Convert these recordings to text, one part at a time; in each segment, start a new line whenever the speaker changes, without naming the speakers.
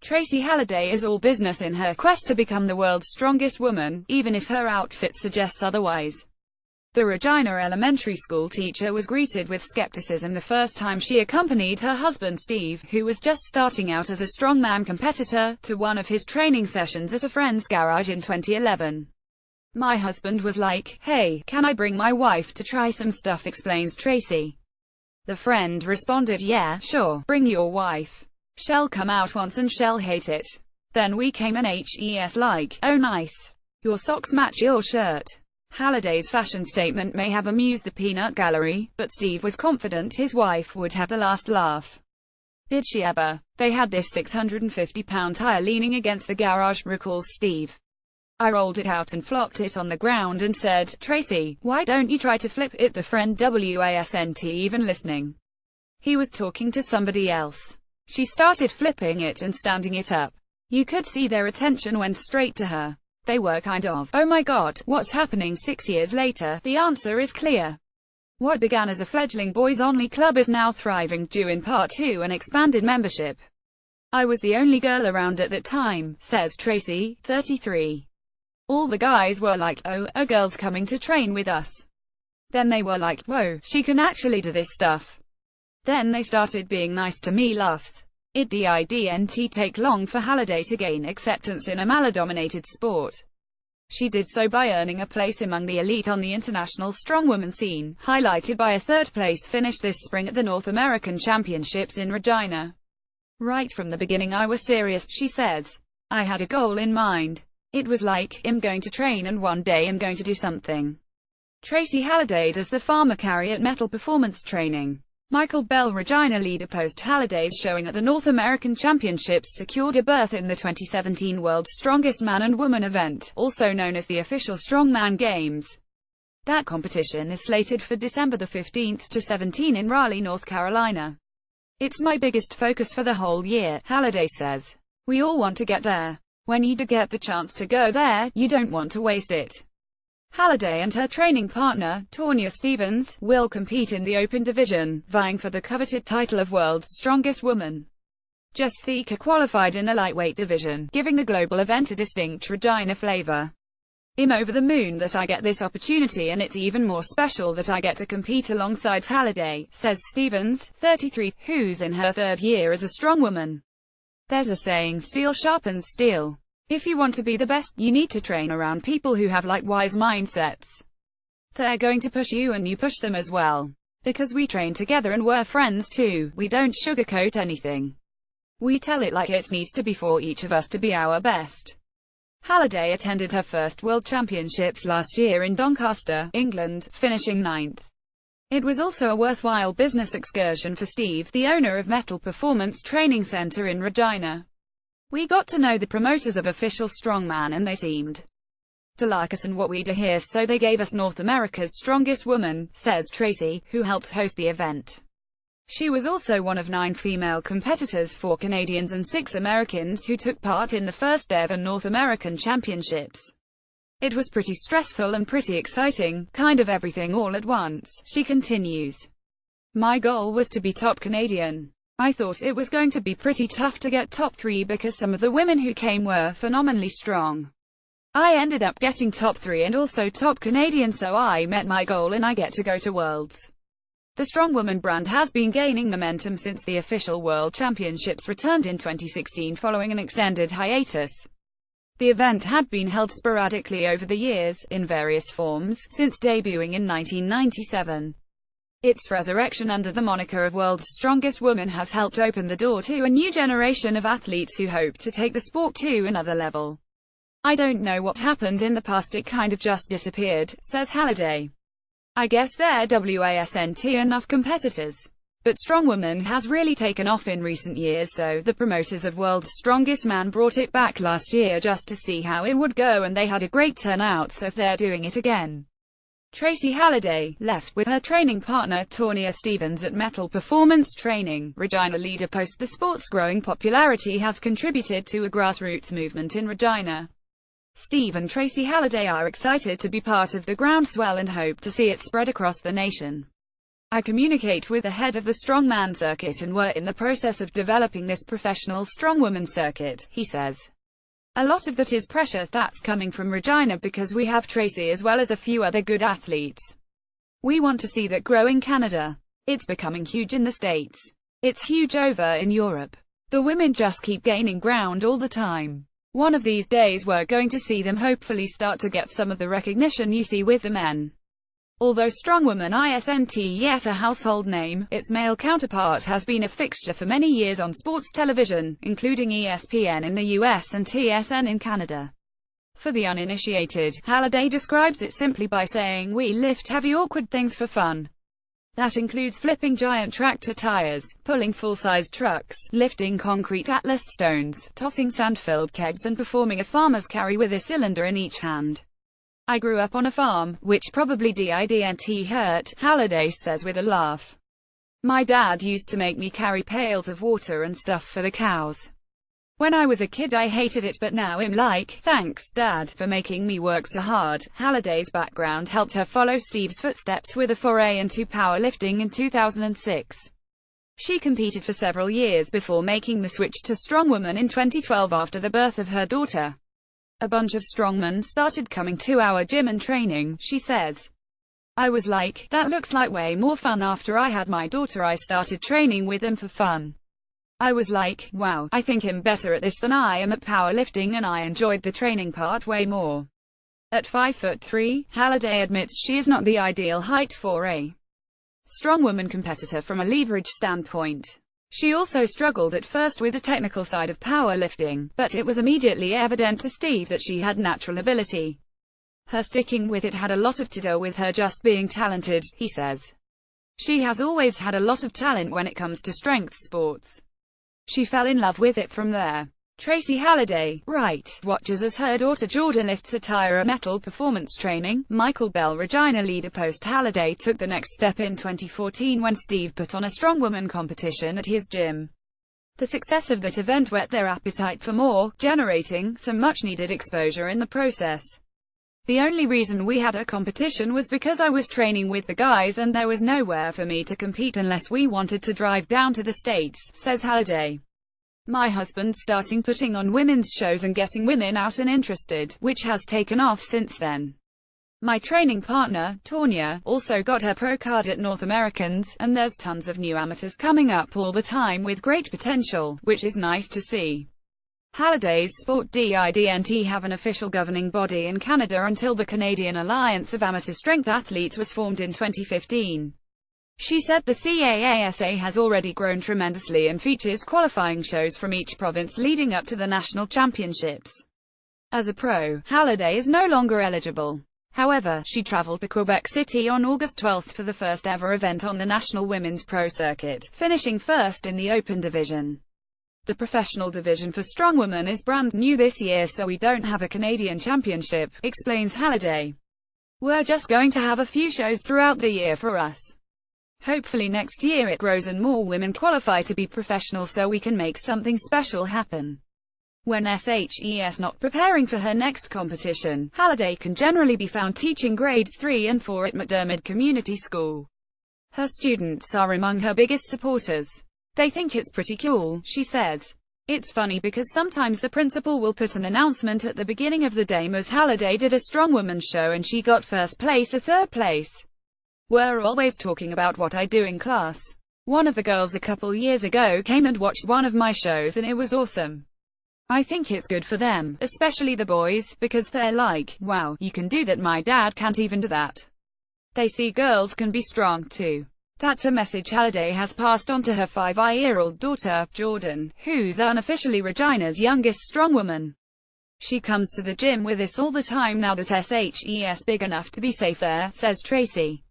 Tracy Halliday is all business in her quest to become the world's strongest woman, even if her outfit suggests otherwise. The Regina elementary school teacher was greeted with skepticism the first time she accompanied her husband Steve, who was just starting out as a strongman competitor, to one of his training sessions at a friend's garage in 2011. "My husband was like, 'Hey, can I bring my wife to try some stuff?' explains Tracy. The friend responded, 'Yeah, sure, bring your wife. She'll come out once and she'll hate it. Then we came and HES like, oh nice. Your socks match your shirt.'" Halliday's fashion statement may have amused the peanut gallery, but Steve was confident his wife would have the last laugh. "Did she ever? They had this 650-pound tire leaning against the garage," recalls Steve. "I rolled it out and flopped it on the ground and said, 'Tracy, why don't you try to flip it?'" The friend wasn't even listening. He was talking to somebody else. She started flipping it and standing it up. You could see their attention went straight to her. They were kind of, "Oh my god, what's happening?" 6 years later, the answer is clear. What began as a fledgling boys-only club is now thriving, due in part to an expanded membership. "I was the only girl around at that time," says Tracy, 33. "All the guys were like, 'Oh, a girl's coming to train with us.' Then they were like, 'Whoa, she can actually do this stuff.' Then they started being nice to me." Laughs. It didn't take long for Halliday to gain acceptance in a male-dominated sport. She did so by earning a place among the elite on the international strongwoman scene, highlighted by a third-place finish this spring at the North American Championships in Regina. "Right from the beginning I was serious," she says. "I had a goal in mind. It was like, I'm going to train and one day I'm going to do something." Tracy Halliday does the farmer carry at Metal Performance Training. Michael Bell Regina leader post Halliday's showing at the North American Championships secured a berth in the 2017 World's Strongest Man and Woman event, also known as the official Strongman Games. That competition is slated for December 15 to 17 in Raleigh, North Carolina. "It's my biggest focus for the whole year," Halliday says. "We all want to get there. When you do get the chance to go there, you don't want to waste it." Halliday and her training partner, Tonya Stevens, will compete in the open division, vying for the coveted title of World's Strongest Woman. Jess Thieker qualified in the lightweight division, giving the global event a distinct Regina flavor. "I'm over the moon that I get this opportunity, and it's even more special that I get to compete alongside Halliday," says Stevens, 33, who's in her third year as a strongwoman. "There's a saying, steel sharpens steel. If you want to be the best, you need to train around people who have likewise mindsets. They're going to push you and you push them as well. Because we train together and we're friends too, we don't sugarcoat anything. We tell it like it needs to be for each of us to be our best." Halliday attended her first World Championships last year in Doncaster, England, finishing 9th. It was also a worthwhile business excursion for Steve, the owner of Metal Performance Training Center in Regina. "We got to know the promoters of Official Strongman and they seemed to like us and what we do here, so they gave us North America's Strongest Woman," says Tracy, who helped host the event. She was also one of 9 female competitors, 4 Canadians and 6 Americans, who took part in the first ever North American Championships. "It was pretty stressful and pretty exciting, kind of everything all at once," she continues. "My goal was to be top Canadian. I thought it was going to be pretty tough to get top 3 because some of the women who came were phenomenally strong. I ended up getting top 3 and also top Canadian, so I met my goal and I get to go to Worlds." The Strongwoman brand has been gaining momentum since the official World Championships returned in 2016 following an extended hiatus. The event had been held sporadically over the years, in various forms, since debuting in 1997. Its resurrection under the moniker of World's Strongest Woman has helped open the door to a new generation of athletes who hope to take the sport to another level. "I don't know what happened in the past, it kind of just disappeared," says Halliday. "I guess there wasn't enough competitors. But Strongwoman has really taken off in recent years, so the promoters of World's Strongest Man brought it back last year just to see how it would go, and they had a great turnout, so they're doing it again." Tracy Halliday left with her training partner Tonya Stevens at Metal Performance Training. Regina leader post the sport's growing popularity has contributed to a grassroots movement in Regina. Steve and Tracy Halliday are excited to be part of the groundswell and hope to see it spread across the nation. I communicate with the head of the strongman circuit and we're in the process of developing this professional strongwoman circuit, he says. A lot of that is pressure that's coming from Regina because we have Tracy as well as a few other good athletes. We want to see that grow in Canada. It's becoming huge in the States. It's huge over in Europe. The women just keep gaining ground all the time. One of these days we're going to see them hopefully start to get some of the recognition you see with the men. Although strongwoman isn't yet a household name, its male counterpart has been a fixture for many years on sports television, including ESPN in the US and TSN in Canada. For the uninitiated, Halliday describes it simply by saying, "We lift heavy awkward things for fun. That includes flipping giant tractor tires, pulling full-size trucks, lifting concrete Atlas stones, tossing sand-filled kegs and performing a farmer's carry with a cylinder in each hand. I grew up on a farm, which probably didn't hurt," Halliday says with a laugh. "My dad used to make me carry pails of water and stuff for the cows. When I was a kid I hated it, but now I'm like, thanks, Dad, for making me work so hard." Halliday's background helped her follow Steve's footsteps with a foray into powerlifting in 2006. She competed for several years before making the switch to strongwoman in 2012 after the birth of her daughter. "A bunch of strongmen started coming to our gym and training," she says. "I was like, that looks like way more fun. After I had my daughter I started training with them for fun. I was like, wow, I think I'm better at this than I am at powerlifting, and I enjoyed the training part way more." At 5'3", Halliday admits she is not the ideal height for a strongwoman competitor from a leverage standpoint. She also struggled at first with the technical side of powerlifting, but it was immediately evident to Steve that she had natural ability. Her sticking with it had a lot to do with her just being talented, he says. "She has always had a lot of talent when it comes to strength sports. She fell in love with it from there." Tracy Halliday, right, watches as her daughter Jordan lifts a tire at Metal Performance Training. Michael Bell Regina leader post Halliday took the next step in 2014 when Steve put on a strongwoman competition at his gym. The success of that event whet their appetite for more, generating some much-needed exposure in the process. "The only reason we had a competition was because I was training with the guys and there was nowhere for me to compete unless we wanted to drive down to the States," says Halliday. "My husband starting putting on women's shows and getting women out and interested, which has taken off since then. My training partner, Tonya, also got her pro card at North Americans, and there's tons of new amateurs coming up all the time with great potential, which is nice to see." Halliday's sport didn't have an official governing body in Canada until the Canadian Alliance of Amateur Strength Athletes was formed in 2015. She said the CAASA has already grown tremendously and features qualifying shows from each province leading up to the national championships. As a pro, Halliday is no longer eligible. However, she traveled to Quebec City on August 12 for the first ever event on the National Women's Pro Circuit, finishing first in the Open division. "The professional division for strongwomen is brand new this year, so we don't have a Canadian championship," explains Halliday. "We're just going to have a few shows throughout the year for us. Hopefully next year it grows and more women qualify to be professional so we can make something special happen." When SHES not preparing for her next competition, Halliday can generally be found teaching grades 3 and 4 at McDermott Community School. Her students are among her biggest supporters. "They think it's pretty cool," she says. "It's funny because sometimes the principal will put an announcement at the beginning of the day. Ms. Halliday did a strongwoman show and she got first place or third place. We're always talking about what I do in class. One of the girls a couple years ago came and watched one of my shows and it was awesome. I think it's good for them, especially the boys, because they're like, wow, you can do that, my dad can't even do that. They see girls can be strong too." That's a message Halliday has passed on to her 5-year-old daughter, Jordan, who's unofficially Regina's youngest strongwoman. "She comes to the gym with us all the time now that SHES big enough to be safe there," says Tracy.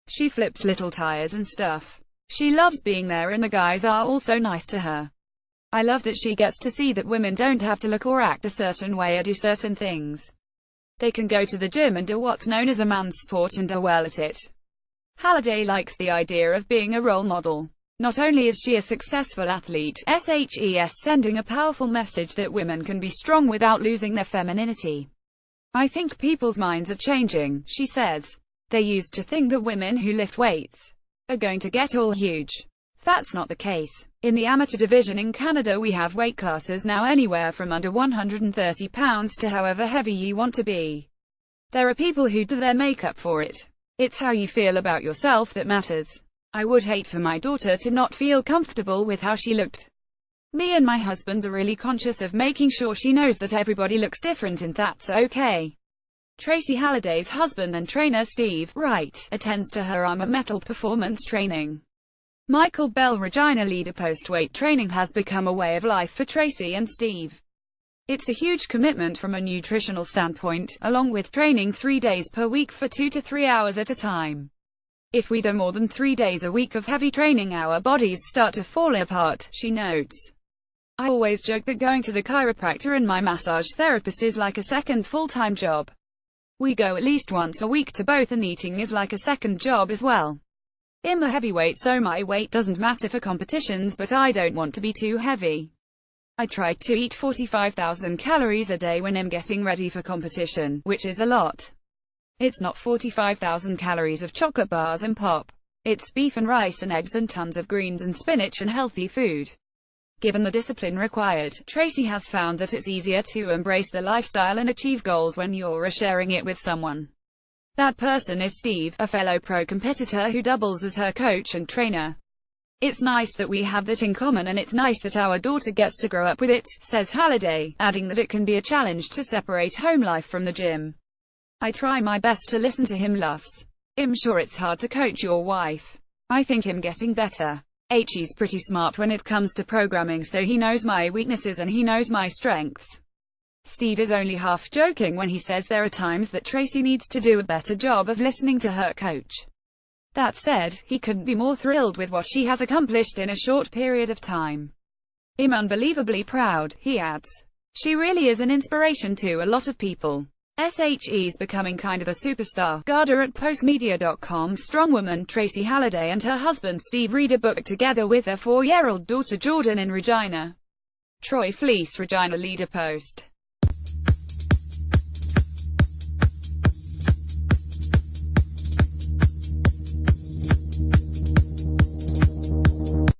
"She flips little tires and stuff. She loves being there and the guys are also nice to her. I love that she gets to see that women don't have to look or act a certain way or do certain things. They can go to the gym and do what's known as a man's sport and do well at it." Halliday likes the idea of being a role model. Not only is she a successful athlete, SHES sending a powerful message that women can be strong without losing their femininity. "I think people's minds are changing," she says. "They used to think that women who lift weights are going to get all huge. That's not the case. In the amateur division in Canada we have weight classes now anywhere from under 130 pounds to however heavy you want to be. There are people who do their makeup for it. It's how you feel about yourself that matters. I would hate for my daughter to not feel comfortable with how she looked. Me and my husband are really conscious of making sure she knows that everybody looks different and that's okay. Tracy Halliday's husband and trainer Steve Wright attends to her arm at Metal Performance Training. Michael Bell Regina Leader post-weight training has become a way of life for Tracy and Steve. It's a huge commitment from a nutritional standpoint, along with training 3 days per week for 2 to 3 hours at a time. If we do more than 3 days a week of heavy training, our bodies start to fall apart, she notes. I always joke that going to the chiropractor and my massage therapist is like a second full-time job. We go at least once a week to both, and eating is like a second job as well. I'm a heavyweight, so my weight doesn't matter for competitions, but I don't want to be too heavy. I try to eat 45,000 calories a day when I'm getting ready for competition, which is a lot. It's not 45,000 calories of chocolate bars and pop. It's beef and rice and eggs and tons of greens and spinach and healthy food. Given the discipline required, Tracy has found that it's easier to embrace the lifestyle and achieve goals when you're sharing it with someone. That person is Steve, a fellow pro competitor who doubles as her coach and trainer. It's nice that we have that in common, and it's nice that our daughter gets to grow up with it, says Halliday, adding that it can be a challenge to separate home life from the gym. I try my best to listen to him, laughs. I'm sure it's hard to coach your wife. I think I'm getting better. He's pretty smart when it comes to programming, so he knows my weaknesses and he knows my strengths. Steve is only half joking when he says there are times that Tracy needs to do a better job of listening to her coach. That said, he couldn't be more thrilled with what she has accomplished in a short period of time. I'm unbelievably proud, he adds. She really is an inspiration to a lot of people. SHE's becoming kind of a superstar. Garda at postmedia.com. Strongwoman Tracy Halliday and her husband Steve read a book together with their 4-year-old daughter Jordan in Regina. Troy Fleece Regina Leader Post.